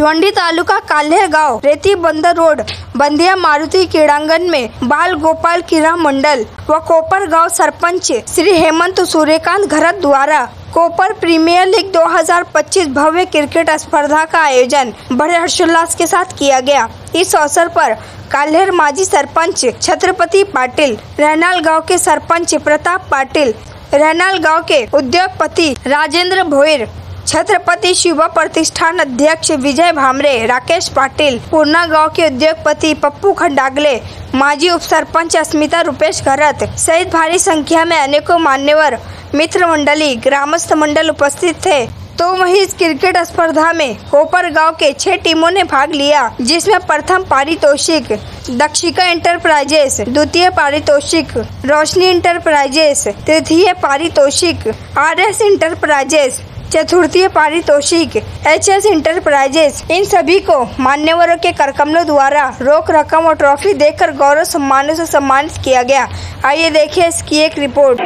भिवंडी तालुका काल्हेर गांव रेती बंदर रोड बंदिया मारुति क्रीड़ांगन में बाल गोपाल क्रीड़ा मंडल व कोपर गांव सरपंच श्री हेमंत सूर्यकांत घरत द्वारा कोपर प्रीमियर लीग 2025 भव्य क्रिकेट स्पर्धा का आयोजन बड़े हर्षोल्लास के साथ किया गया। इस अवसर पर काल्हेर माजी सरपंच छत्रपति पाटिल, रहनाल गांव के सरपंच प्रताप पाटिल, रहनाल गांव के उद्योगपति राजेंद्र भोईर, छत्रपति शिवा प्रतिष्ठान अध्यक्ष विजय भामरे, राकेश पाटिल, पूर्णा गांव के उद्योगपति पप्पू खंडागले, माजी उप सरपंच अस्मिता रुपेश घरत सहित भारी संख्या में अनेकों मान्यवर मित्र मंडली ग्रामस्थ मंडल उपस्थित थे। तो वहीं इस क्रिकेट स्पर्धा में कोपर गांव के 6 टीमों ने भाग लिया, जिसमें प्रथम पारितोषिक दक्षिका इंटरप्राइजेस, द्वितीय पारितोषिक रोशनी इंटरप्राइजेस, तृतीय पारितोषिक RS इंटरप्राइजेस, चतुर्थीय पारितोषिक HS इंटरप्राइजेस। इन सभी को मान्यवरों के करकमलों द्वारा रोक रकम और ट्रॉफी देकर गौरव सम्मानों से सम्मानित किया गया। आइए देखिए इसकी एक रिपोर्ट।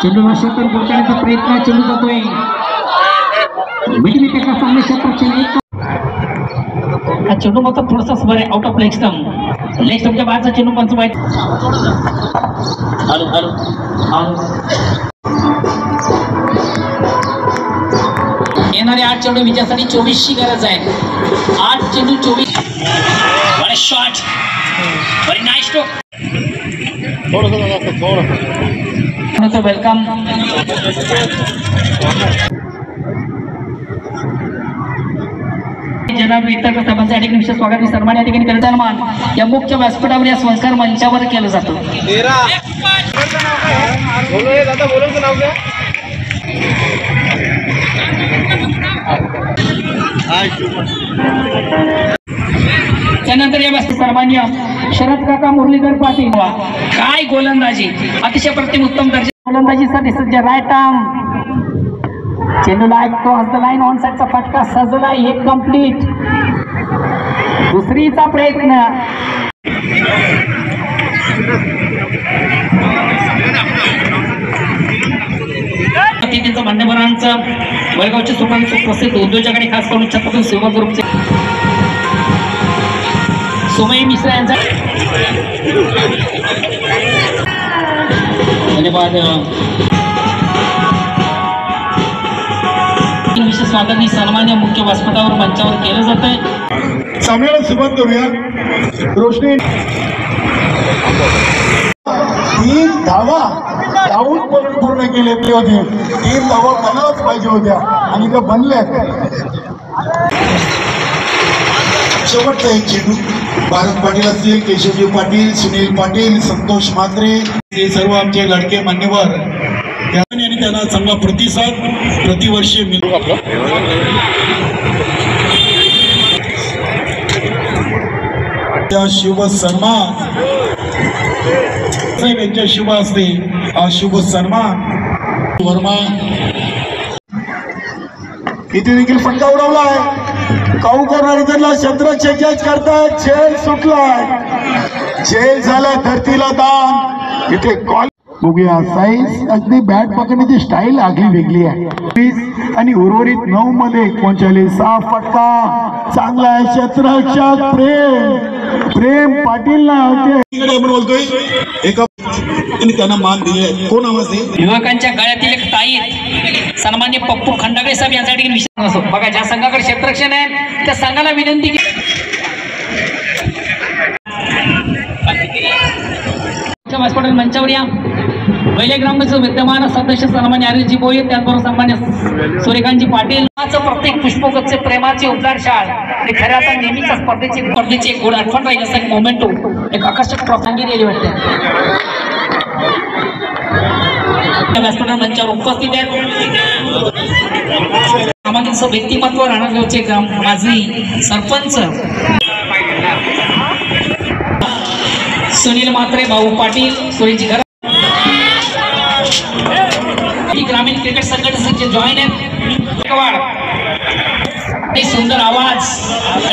चेंडू क्षेत्र पोहोचण्याचा प्रयत्न चेंडू जातोय मिडविकेटला चांगले क्षेत्ररक्षण चेंडू मात्र थोडासा बरे आउट ऑफ लेग स्टंपच्या बाहेरचा चेंडू पंच वाईट येणारे 8 चेंडू विजयासाठी 24 ची गरज आहे। 8 चेंडू 24 बड़े शॉट वेरी नाइस स्ट्रोक थोड़ा वेलकम जनाब इतर सर्वांचे ठिकाणी विशेष स्वागत मी सन्मान या ठिकाणी करताना या मुख्य व्यासपीठावर या संस्कार मंचावर केलं जातं। त्यानंतर या व्यास सन्मान्य शरद काका मुरलीधर पाटील काय गोलंदाजी, अतिशय प्रतिम उत्तम दर्जा गोलंदाजीसाठी सज्ज, राईट आर्म चेंडूला क्रॉस द लाईन ऑन साइडचा फटका सजला, हे कंप्लीट। दुसरीचा प्रयत्न अतिथींचं मान्यवरांचं वडगावचे सुप्रसिद्ध उद्योजक आणि खास करून छत्रपती सेवा ग्रुपचे सोमय मिश्रा यांचा धन्यवाद। विशेष स्वागत सन्मान या मुख्य व्यासपीठावर मंचावर केलं जात आहे। सामन्याला सुरुवात करूया। रोशनी 3 धावा धावून पूर्ण केले होते। 3 धावा बनावच पाहिजे होत्या आणि त्या बनल्या। शेवटचा एक चेंडू भारत पाटील असतील, केशवजी पाटील, सुनील पाटील, संतोष म्हात्रे, हे सर्व आमचे लडके मान्यवर आणि त्यांना चांगला प्रतिसाद प्रतिवर्षी मिळतो। आपला त्या शुभ सन्मान यांच्या शुभ असते हा शुभ सन्मान वर्मा इथे देखील फटका उडवला आहे। काऊ कॉर्नर शब्द चेंज करतात, झेल सुटलाय, झेल झाला धरतीला दान। इथे कॉल बघूया साईज अगदी बॅट पकडण्याची स्टाईल आगली वेगळी आहे आणि उर्वरित 9 मध्ये 39 फटका चांगला आहे। क्षेत्ररक्षक प्रेम पाटील आपण बोलतोय एका त्यांना मान दिले। कोण आवाज आहे? युवकांच्या गळ्यातील एक ताईत सन्मान्य पप्पू खंडागळे साहेब यांच्यासाठी विशेष असो। बघा ज्या संघाकडे क्षेत्ररक्षण आहे त्या संघाला विनंती की व्यासपीठावर मंचावर या। पहिले ग्रामपंचायत विद्यमान सदस्य सन्मान्य आर्यजी बोये, त्याचबरोबर सन्मान्य सूर्यकांतजी पाटील। प्रत्येक पुष्पगुच्छ प्रेमाचे उद्गार शाळ आणि खऱ्या आता नेहमीच्या स्पर्धेची एक गोड आठवण राहील असं एक मोमेंटो एक आकर्षक प्रसंगी दिली वाटते। व्यासपीठावर मंचावर उपस्थित आहेत सामाजिक व्यक्तिमत्व राहणारचे माजी सरपंच सुनील म्हात्रे, भाऊ पाटील, सुरेश घर ग्रामीण क्रिकेट संघटनेचे जॉईन आहेत. सुंदर आवाज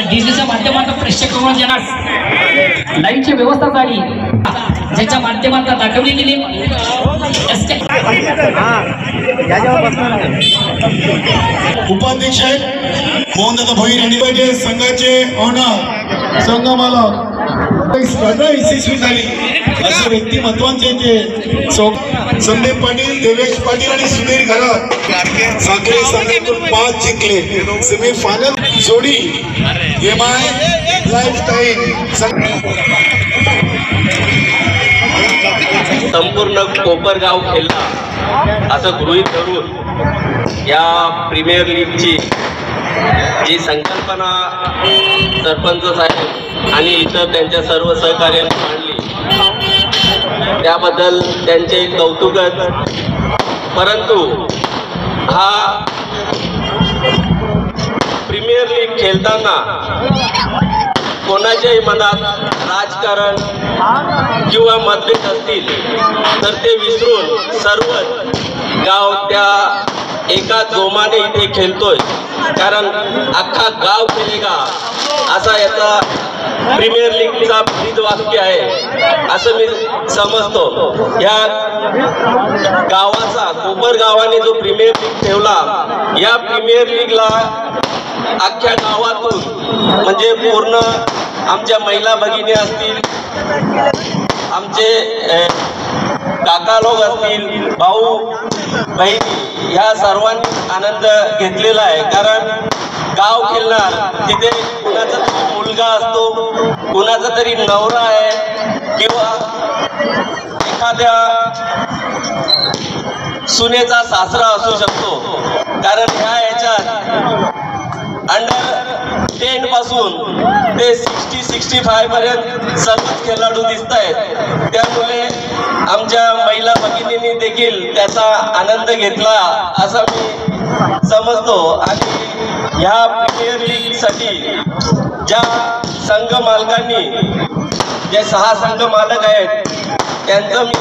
डीजेच्या माध्यमातून प्रेक्षकांना देणार लाईव्हची व्यवस्था झाली, ज्याच्या माध्यमातून दाखवली गेली. उपाध्यक्ष मोहनदादा भोईर यांनी पाहिजे संघाचे ओनर संघ मालक स्पर्धा यशस्वी झाली असे व्यक्तिमत्वांचे ते संदीप पाटील, देवेश पाटील आणि सुधीर घरात साखरे संघातून 5 जिंकले. सेमी फायनल जोडी MI लाईफटाईम संपूर्ण कोपरगाव खेळला असं गृहीत धरून या प्रीमियर लीगची जी संकल्पना सरपंच साहेब आणि इतर त्यांच्या सर्व सहकार्यांनी मांडली त्याबद्दल त्यांचे कौतुकच. परंतु हा प्रीमियर लीग खेळताना कोणाच्याही मनात राजकारण किंवा मतभेद असतील तर ते विसरून सर्वच गाव त्या एका जोमाने इथे खेळतोय. कारण अख्खा गाव खेळेगा असा याचा प्रीमियर लीगचा ब्रीद वाक्य आहे असं मी समजतो. या गावाचा कोपर गावाने जो प्रीमियर लीग ठेवला, या प्रीमियर लीगला अख्ख्या गावातून म्हणजे पूर्ण आमच्या महिला भगिनी असतील, आमचे काका लोक असतील, भाऊ बहिणी, ह्या सर्वांनी आनंद घेतलेला आहे. कारण गाव खेळणार तिथे कुणाचा तरी मुलगा असतो, कुणाचा तरी नवरा आहे किंवा एखाद्या सुनेचा सासरा असू शकतो. कारण ह्या याच्यात अंडर 10 पासून ते 60-65 पर्यंत सर्वच खेळाडू दिसत आहेत. त्यामुळे आमच्या महिला भगिनींनी देखील त्याचा आनंद घेतला असा मी समजतो. आणि ह्या प्रीमियर लीगसाठी ज्या संघ मालकांनी, जे 6 संघ मालक आहेत त्यांचं मी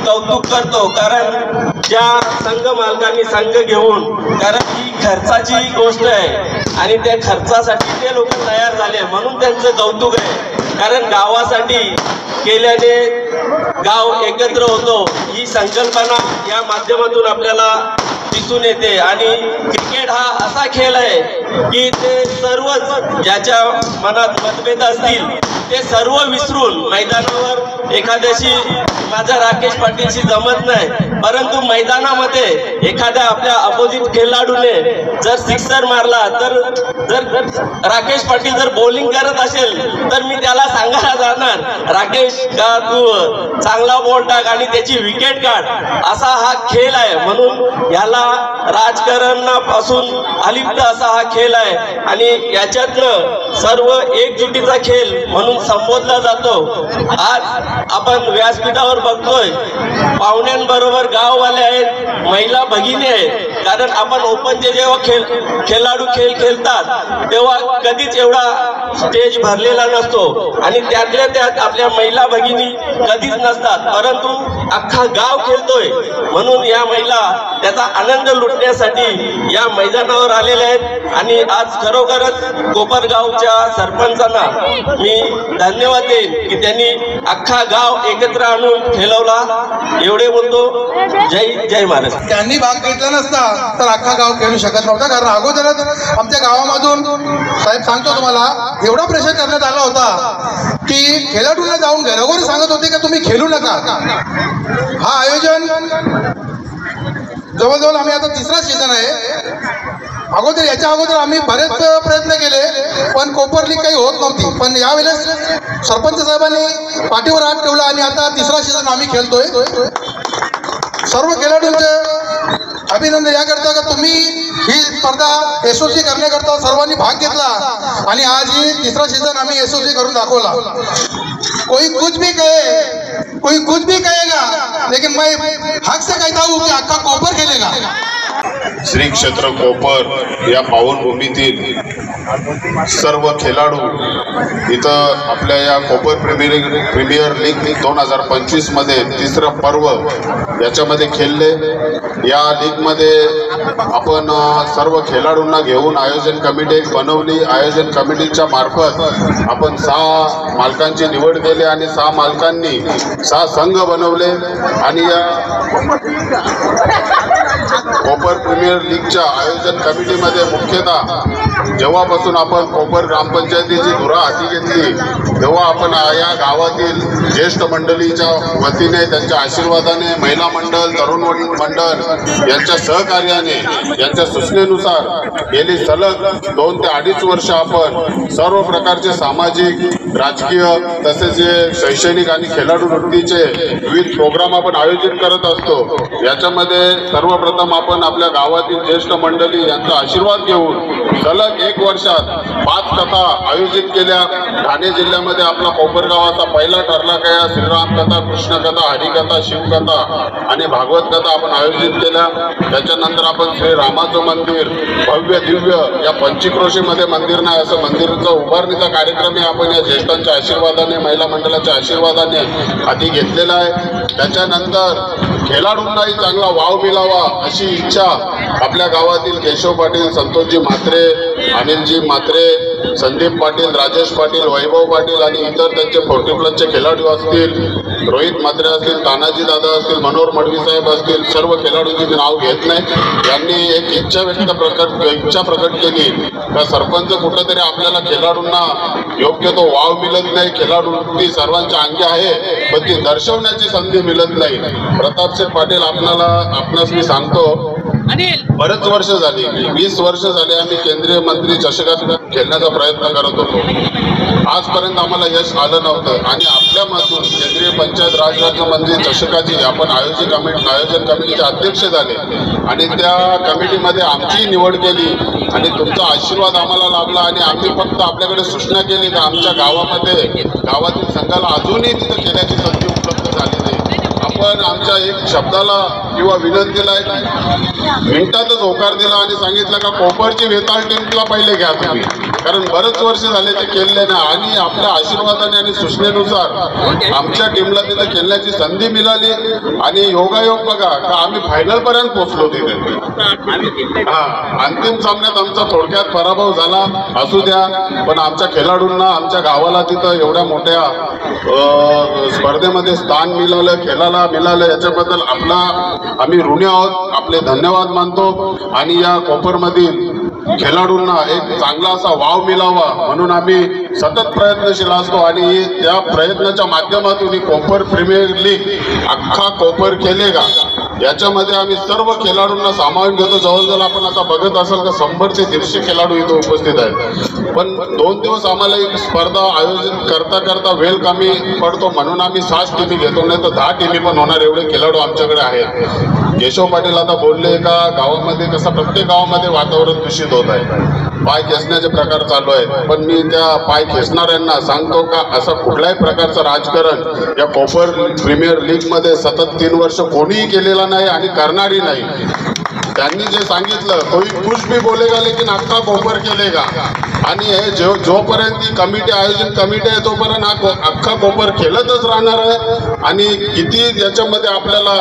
कौतुक करतो. कारण ज्या संघ मालकांनी संघ घेऊन, कारण ही खर्चाची गोष्ट आहे आणि त्या खर्चासाठी ते लोक तयार झाले म्हणून त्यांचं कौतुक आहे. कारण गावासाठी केल्याने गाव एकत्र होतो ही संकल्पना या माध्यमातून आपल्याला दिसून येते. आणि क्रिकेट हा असा खेळ आहे की ते सर्वच ज्याच्या मनात मतभेद असतील ते सर्व विसरून मैदानावर एखाद्याशी माझा राकेश पाटीलशी जमत नाही, परंतु मैदानामध्ये एखाद्या आपल्या अपोजिट खेळाडूने जर सिक्सर मारला तर जर राकेश पाटील जर बॉलिंग करत असेल तर मी त्याला सांगायला जाणार, राकेश का तू चांगला बॉल टाक आणि त्याची विकेट काढ. असा हा खेळ आहे. म्हणून याला राजकारणापासून अलिप्त असा हा खेळ आहे आणि याच्यातनं सर्व एकजुटीचा खेळ म्हणून संबोधला जातो. आज आपण व्यासपीठावर बघतोय पाहुण्यांबरोबर गाववाले आहेत, महिला भगिनी आहेत. कारण आपण ओपनचे जेव्हा खेळाडू खेळतात तेव्हा कधीच एवढा स्टेज भरलेला नसतो आणि त्यातल्या त्यात आपल्या महिला भगिनी कधीच नसतात, परंतु अख्खा गाव खेळतोय म्हणून या महिला त्याचा आनंद लुटण्यासाठी या मैदानावर आलेल्या आहेत. आणि आज खरोखरच कोपरगावच्या सरपंचांना मी धन्यवाद देईन की त्यांनी अख्खा गाव एकत्र आणून खेळवला. एवढे बोलतो. जय महाराज. त्यांनी भाग घेतला नसता तर अख्खा गाव खेळू शकत नव्हता. कारण अगोदरच आमच्या गावामधून साहेब सांगतो तुम्हाला एवढा प्रेशर करण्यात आला होता की खेळाडूंना जाऊन घरोघरी सांगत होते की तुम्ही खेळू नका. हा आयोजन जवळजवळ आम्ही आता 3रा सीझन आहे. अगोदर याच्या अगोदर आम्ही बरेच प्रयत्न केले पण कोपर लीग काही होत नव्हती. पण यावेळेस सरपंच साहेबांनी पाठीवर हात ठेवला आणि आता 3रा सीझन आम्ही खेळतोय. सर्व खेळाडूंचे अभिनंदन याकरता का तुम्ही ही स्पर्धा SOC करण्याकरता सर्वांनी भाग घेतला आणि आज ही 3रा सीझन आम्ही SOC करून दाखवला. कोई कुछ भी कहेगा लेकिन मैं हक से कहता हूँ कि अक्का कोपर खेलेगा. श्री क्षेत्र कोपर या पावनभूमीतील सर्व खेळाडू इथं आपल्या या कोपर प्रीमियर लीग 2025 मध्ये तिसरं पर्व याच्यामध्ये खेळले। या लीगमध्ये आपण सर्व खेळाडूंना घेऊन आयोजन कमिटी बनवली। आयोजन कमिटीच्या मार्फत आपण 6 मालकांची निवड केली आणि 6 मालकांनी 6 संघ बनवले आणि या कोपर प्रीमियर लीगच्या आयोजन कमिटीमध्ये मुख्यतः जेव्हापासून आपण कोपर ग्रामपंचायतीची धुरा हाती घेतली तेव्हा आपण या गावातील ज्येष्ठ मंडळीच्या वतीने त्यांच्या आशीर्वादाने महिला मंडळ तरुण मंडळ यांच्या सहकार्याने यांच्या सूचनेनुसार गेली सलग 2 ते 2.5 वर्ष आपण सर्व प्रकारचे सामाजिक राजकीय तसेच शैक्षणिक आणि खेळाडू वृत्तीचे विविध प्रोग्राम आपण आयोजित करत असतो। याच्यामध्ये सर्वप्रथम आपण आपल्या गावातील ज्येष्ठ मंडळी यांचा आशीर्वाद घेऊन सलग 1 वर्षात 5 कथा आयोजित केल्या। ठाणे जिल्ह्यामध्ये आपला कोपर गावाचा पहिला ठरला का श्रीराम कथा, कृष्ण कथा, हरिकथा, शिवकथा आणि भागवत कथा आपण आयोजित केल्या। त्याच्यानंतर आपण श्री रामाचं मंदिर भव्य दिव्य या पंचक्रोशीमध्ये मंदिर नाही असं मंदिराचा उभारणीचा कार्यक्रम आपण या ज्येष्ठांच्या आशीर्वादाने महिला मंडळाच्या आशीर्वादाने हाती घेतलेला आहे। त्याच्यानंतर खेळाडूंनाही चांगला वाव मिळावा अशी इच्छा आपल्या गावातील केशव पाटील, संतोषजी म्हात्रे, अनिलजी म्हात्रे, संदीप पाटील, राजेश पाटील, वैभव पाटील आणि इतर त्यांचे 40+ खेळाडू असतील, रोहित म्हात्रे असतील, तानाजी दादा असतील, मनोहर मडवी साहेब असतील, सर्व खेळाडूंची मी नाव घेत नाही, यांनी एक इच्छा प्रकट केली का सरपंच कुठंतरी आपल्याला खेळाडूंना योग्य तो वाव मिळत नाही। खेळाडू ती सर्वांच्या अंगी आहे पण ती दर्शवण्याची संधी मिळत नाही। प्रतापसिंह पाटील आपणास मी सांगतो बरेच वर्ष झाली 20 वर्ष झाले आम्ही केंद्रीय मंत्री चषकात खेळण्याचा प्रयत्न करत होतो। आजपर्यंत आम्हाला यश आलं नव्हतं आणि आपल्यामधून केंद्रीय पंचायत राज राज्य मंत्री चषकाची आपण आयोजन कमिटीचे अध्यक्ष झाले आणि त्या कमिटीमध्ये आमची निवड केली आणि तुमचा आशीर्वाद आम्हाला लाभला आणि आम्ही फक्त आपल्याकडे सूचना केली की आमच्या गावातील संघाला अजूनही तिथं खेळण्याची संधी उपलब्ध झाली नाही। आपण आमच्या एक शब्दाला किंवा विनंतीला मिनिटातच होकार दिला आणि सांगितलं का कोपरची वेताळ टीमला पहिले घ्या तुम्ही, कारण बरेच वर्ष झाले ते खेळले ना आणि आपल्या आशीर्वादाने आणि सूचनेनुसार आमच्या टीमला तिथे खेळण्याची संधी मिळाली आणि योगायोग बघा का आम्ही फायनल पर्यंत पोहोचलो तिथे। अंतिम सामन्यात आमचा थोडक्यात पराभव झाला असू द्या पण आमच्या खेळाडूंना आमच्या गावाला तिथं एवढ्या मोठ्या स्पर्धेमध्ये स्थान मिळालं, खेळायला मिळालं याच्याबद्दल आम्ही ऋणी आहोत, आपले धन्यवाद मानतो आणि या कोपरमधील खेळाडूंना एक चांगला असा वाव मिळावा म्हणून आम्ही सतत प्रयत्नशील असतो आणि त्या प्रयत्नाच्या माध्यमातून ही कोपर प्रीमियर लीग अख्खा कोपर खेळेगा याच्यामध्ये आम्ही सर्व खेळाडूंना सामावून घेतो। जवळजवळ आपण आता बघत असाल का 100 ते 150 खेळाडू इथे उपस्थित आहेत पण 2 दिवस आम्हाला एक स्पर्धा आयोजित करता वेळ कमी पडतो म्हणून आम्ही 6 टीमी घेतो, नाही तर 10 टीमी पण होणार एवढे खेळाडू आमच्याकडे आहेत। केशव पाटील आता बोलले का गावामध्ये कसं प्रत्येक गावामध्ये वातावरण दूषित होत आहे, पाय खेचण्याचे प्रकार चालू आहेत पण मी त्या पाय खेचणाऱ्यांना सांगतो का असं कुठल्याही प्रकारचं राजकारण या कोपर प्रीमियर लीग मध्ये सतत 3 वर्ष कोणीही केलेला नाही आणि करणारी नाही। त्यांनी जे सांगितलं कोई कुछ भी बोलेगा लेकिन अख्खा कोपर खेळेगा आणि हे जोपर्यंत ती आयोजन कमिटी आहे तोपर्यंत हा अख्खा कोपर खेळतच राहणार आहे आणि किती याच्यामध्ये आपल्याला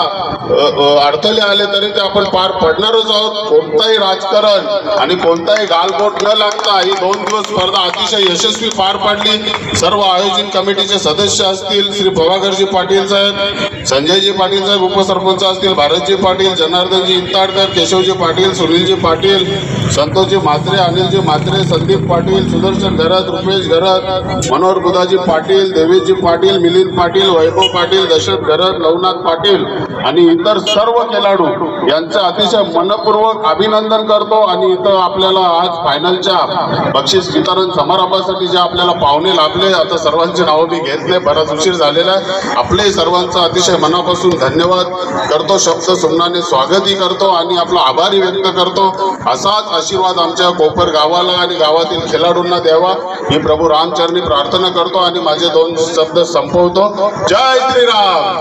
अडथळे आले तरी ते आपण पार पडणारच आहोत। कोणताही राजकारण आणि कोणताही गालबोट न लागता ही 2 दिवस स्पर्धा अतिशय यशस्वी पार पाडली। सर्व आयोजन कमिटीचे सदस्य असतील श्री प्रभाकरजी पाटील साहेब, संजयजी पाटील साहेब उपसरपंच असतील, भारतजी पाटील, जनार्दनजी इंताडकर, केशवजी पाटील, सुनीलजी पाटील, संतोषजी म्हात्रे, अनिलजी म्हात्रे, संदीप पाटील, सुदर्शन घरत, रुपेश घरत, मनोहर बुधाजी पाटील, देवेशजी पाटील, मिलिंद पाटील, वैभव पाटील, दशरथ घरत, नवनाथ पाटील आणि इतर सर्व खेळाडू यांचं अतिशय मनपूर्वक अभिनंदन करतो आणि इथं आपल्याला आज फायनलच्या बक्षीस वितरण समारंभासाठी जे आपल्याला पाहुणे लाभले आता सर्वांची नावं मी घेत नाही, बराच उशीर झालेला आहे। आपले सर्वांचं अतिशय मनापासून धन्यवाद करतो, शब्द सुमनाने स्वागतही करतो आणि आपला आभारी व्यक्त करतो। असाच आशीर्वाद आमच्या कोपर गावाला आणि गावातील खेळाडूंना द्यावा ही प्रभू रामचरणी प्रार्थना करतो आणि माझे 2 शब्द संपवतो। जय श्रीराम,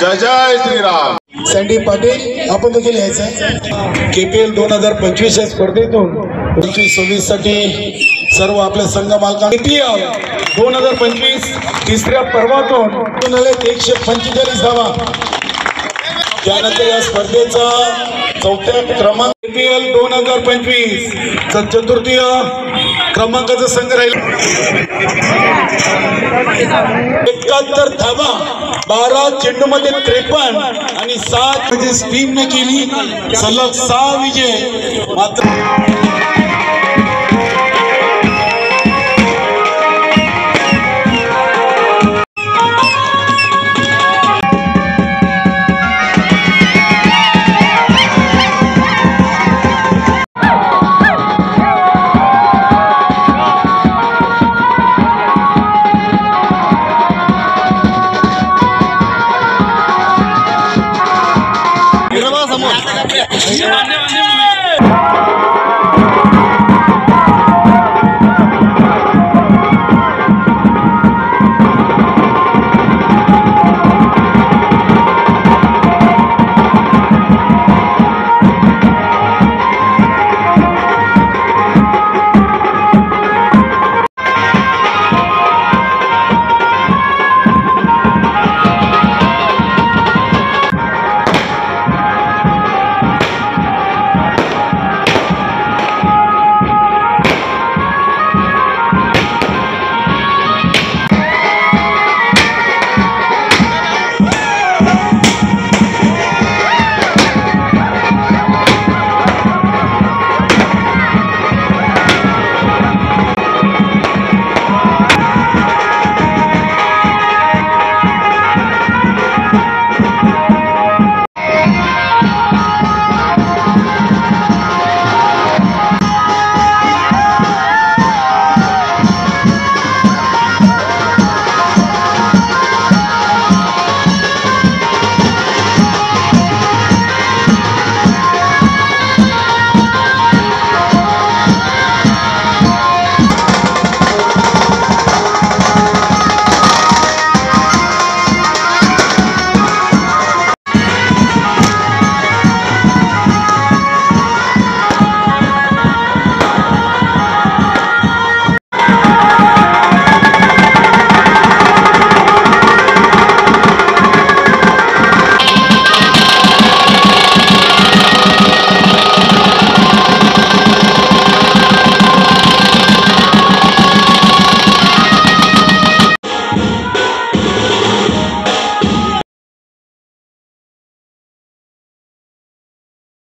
जय जय श्रीराम। सँडी पाटील आपण देखील यायचं KPL 2025 या स्पर्धेतून 25-26 साठी सर्व आपल्या संघ मालकांना KPL 2025 तिसऱ्या पर्वातून 145 धावा. त्यानंतर या स्पर्धेचा चौथ्या क्रमांक KPL 2025 चा चतुर्थीय क्रमांकाचा संघ राहील. 71 धावा 12 चेंडूमध्ये 53 आणि 7 टीमने केली सलग 6 विजय. मात्र